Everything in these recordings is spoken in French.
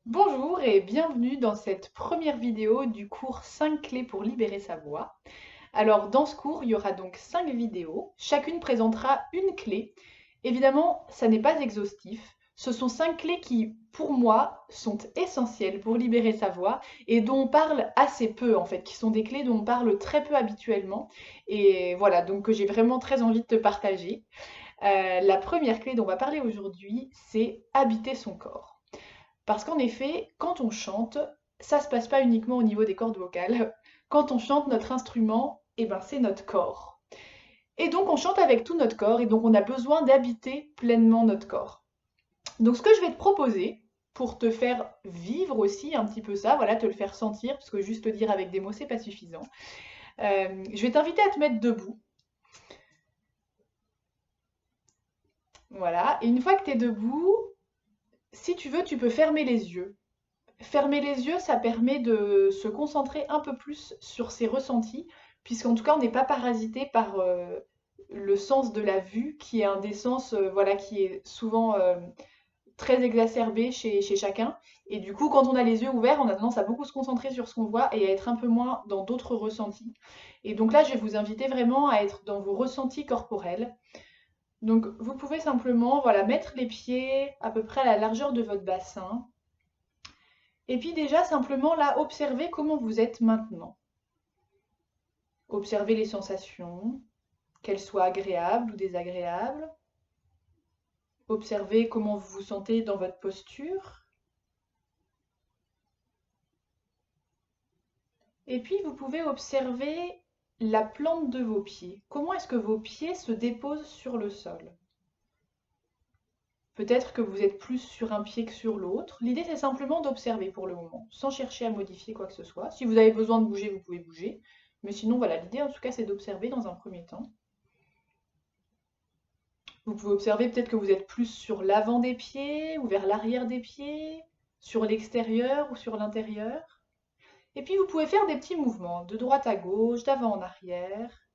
Bonjour et bienvenue dans cette première vidéo du cours 5 clés pour libérer sa voix. Alors dans ce cours, il y aura donc 5 vidéos, chacune présentera une clé. Évidemment, ça n'est pas exhaustif. Ce sont 5 clés qui, pour moi, sont essentielles pour libérer sa voix et dont on parle assez peu en fait, qui sont des clés dont on parle très peu habituellement. Et voilà, donc que j'ai vraiment très envie de te partager. La première clé dont on va parler aujourd'hui, c'est habiter son corps. Parce qu'en effet, quand on chante, ça se passe pas uniquement au niveau des cordes vocales. Quand on chante, notre instrument, eh ben, c'est notre corps. Et donc on chante avec tout notre corps, et donc on a besoin d'habiter pleinement notre corps. Donc ce que je vais te proposer, pour te faire vivre aussi un petit peu ça, voilà, te le faire sentir, parce que juste le dire avec des mots, c'est pas suffisant. Je vais t'inviter à te mettre debout. Voilà, et une fois que tu es debout, si tu veux, tu peux fermer les yeux. Fermer les yeux, ça permet de se concentrer un peu plus sur ses ressentis, puisqu'en tout cas, on n'est pas parasité par le sens de la vue, qui est un des sens voilà, qui est souvent très exacerbé chez chacun. Et du coup, quand on a les yeux ouverts, on a tendance à beaucoup se concentrer sur ce qu'on voit et à être un peu moins dans d'autres ressentis. Et donc là, je vais vous inviter vraiment à être dans vos ressentis corporels. Donc, vous pouvez simplement voilà, mettre les pieds à peu près à la largeur de votre bassin. Et puis déjà, simplement là, observez comment vous êtes maintenant. Observez les sensations, qu'elles soient agréables ou désagréables. Observez comment vous vous sentez dans votre posture. Et puis, vous pouvez observer la plante de vos pieds. Comment est-ce que vos pieds se déposent sur le sol? Peut-être que vous êtes plus sur un pied que sur l'autre. L'idée, c'est simplement d'observer pour le moment, sans chercher à modifier quoi que ce soit. Si vous avez besoin de bouger, vous pouvez bouger. Mais sinon, voilà, l'idée, en tout cas, c'est d'observer dans un premier temps. Vous pouvez observer peut-être que vous êtes plus sur l'avant des pieds ou vers l'arrière des pieds, sur l'extérieur ou sur l'intérieur. Et puis vous pouvez faire des petits mouvements de droite à gauche, d'avant en arrière.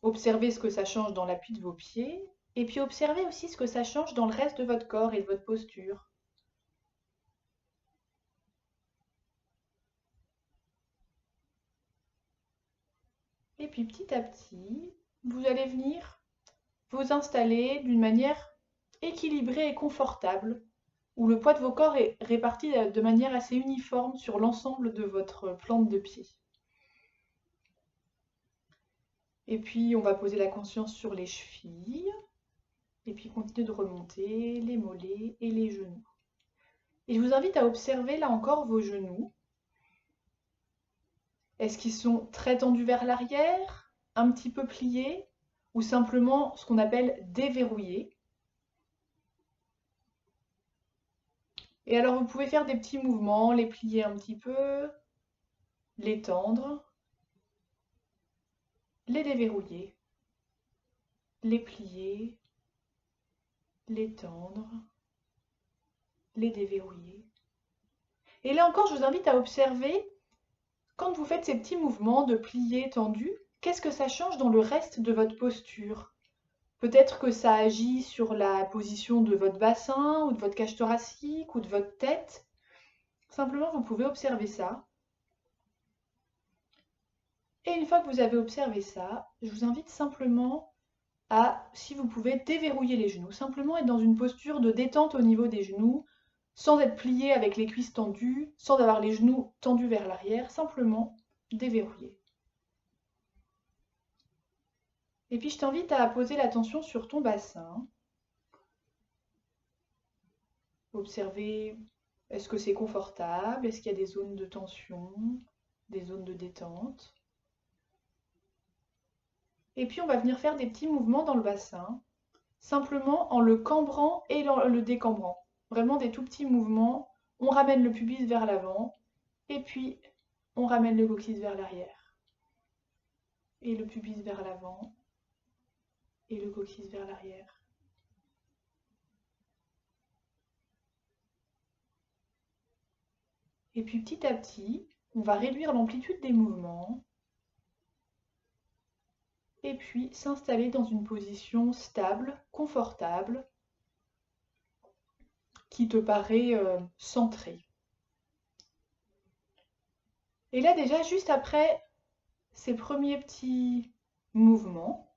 Observez ce que ça change dans l'appui de vos pieds. Et puis observez aussi ce que ça change dans le reste de votre corps et de votre posture. Et puis petit à petit, vous allez venir vous installer d'une manière équilibrée et confortable, où le poids de vos corps est réparti de manière assez uniforme sur l'ensemble de votre plante de pied. Et puis on va poser la conscience sur les chevilles, et puis continuer de remonter les mollets et les genoux. Et je vous invite à observer là encore vos genoux. Est-ce qu'ils sont très tendus vers l'arrière, un petit peu pliés, ou simplement ce qu'on appelle déverrouillés? Et alors vous pouvez faire des petits mouvements, les plier un petit peu, les tendre, les déverrouiller, les plier, les tendre, les déverrouiller. Et là encore, je vous invite à observer, quand vous faites ces petits mouvements de plier tendu, qu'est-ce que ça change dans le reste de votre posture? Peut-être que ça agit sur la position de votre bassin, ou de votre cage thoracique, ou de votre tête. Simplement, vous pouvez observer ça. Et une fois que vous avez observé ça, je vous invite simplement à, si vous pouvez, déverrouiller les genoux. Simplement être dans une posture de détente au niveau des genoux, sans être plié avec les cuisses tendues, sans avoir les genoux tendus vers l'arrière, simplement déverrouiller. Et puis je t'invite à poser l'attention sur ton bassin. Observer, est-ce que c'est confortable? Est-ce qu'il y a des zones de tension, des zones de détente? Et puis on va venir faire des petits mouvements dans le bassin, simplement en le cambrant et le décambrant. Vraiment des tout petits mouvements. On ramène le pubis vers l'avant et puis on ramène le coccyx vers l'arrière. Et le pubis vers l'avant et le coccyx vers l'arrière. Et puis petit à petit, on va réduire l'amplitude des mouvements et puis s'installer dans une position stable, confortable, qui te paraît centré. Et là déjà, juste après ces premiers petits mouvements,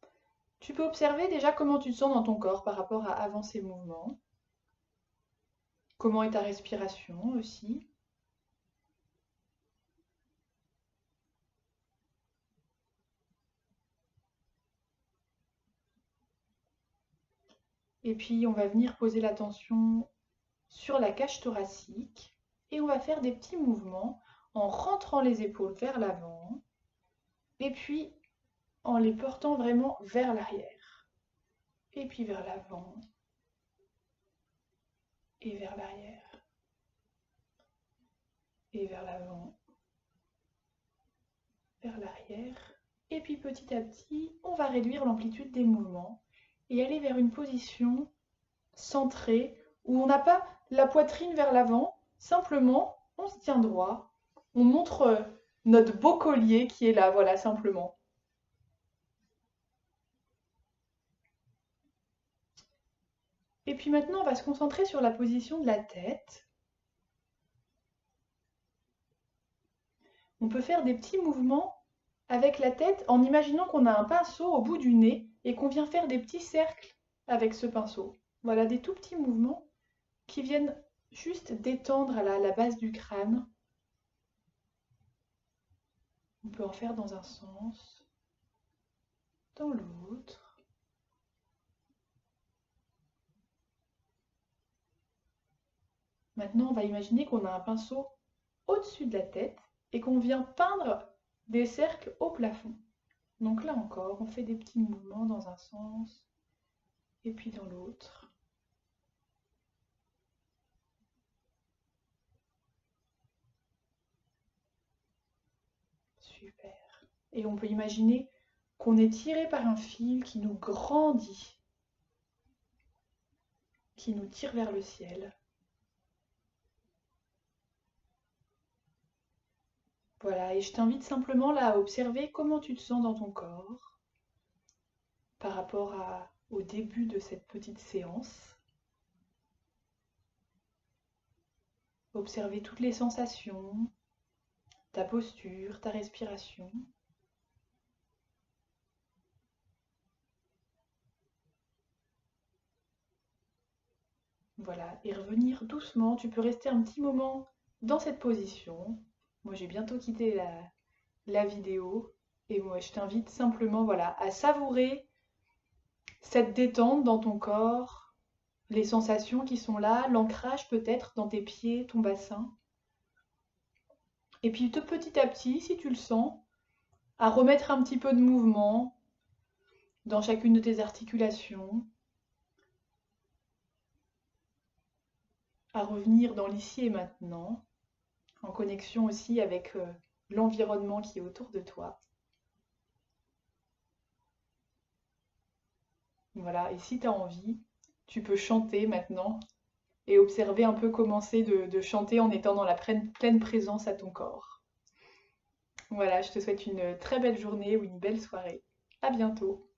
tu peux observer déjà comment tu te sens dans ton corps par rapport à avant ces mouvements. Comment est ta respiration aussi. Et puis on va venir poser l'attention sur la cage thoracique et on va faire des petits mouvements en rentrant les épaules vers l'avant et puis en les portant vraiment vers l'arrière. Et puis vers l'avant et vers l'arrière et vers l'avant, vers l'arrière. Et puis petit à petit, on va réduire l'amplitude des mouvements et aller vers une position centrée où on n'a pas la poitrine vers l'avant, simplement on se tient droit, on montre notre beau collier qui est là, voilà, simplement. Et puis maintenant, on va se concentrer sur la position de la tête. On peut faire des petits mouvements avec la tête en imaginant qu'on a un pinceau au bout du nez et qu'on vient faire des petits cercles avec ce pinceau. Voilà, des tout petits mouvements qui viennent juste détendre la base du crâne. On peut en faire dans un sens, dans l'autre. Maintenant, on va imaginer qu'on a un pinceau au-dessus de la tête et qu'on vient peindre des cercles au plafond. Donc là encore, on fait des petits mouvements dans un sens et puis dans l'autre. Super. Et on peut imaginer qu'on est tiré par un fil qui nous grandit, qui nous tire vers le ciel. Voilà, et je t'invite simplement là à observer comment tu te sens dans ton corps par rapport au début de cette petite séance. Observer toutes les sensations, ta posture, ta respiration. Voilà, et revenir doucement. Tu peux rester un petit moment dans cette position. Moi, j'ai bientôt quitté la vidéo. Et moi, je t'invite simplement voilà, à savourer cette détente dans ton corps, les sensations qui sont là, l'ancrage peut-être dans tes pieds, ton bassin. Et puis petit à petit, si tu le sens, à remettre un petit peu de mouvement dans chacune de tes articulations, à revenir dans l'ici et maintenant, en connexion aussi avec l'environnement qui est autour de toi. Voilà, et si tu as envie, tu peux chanter maintenant et observer un peu commencer de chanter en étant dans la pleine présence à ton corps. Voilà, je te souhaite une très belle journée ou une belle soirée. À bientôt.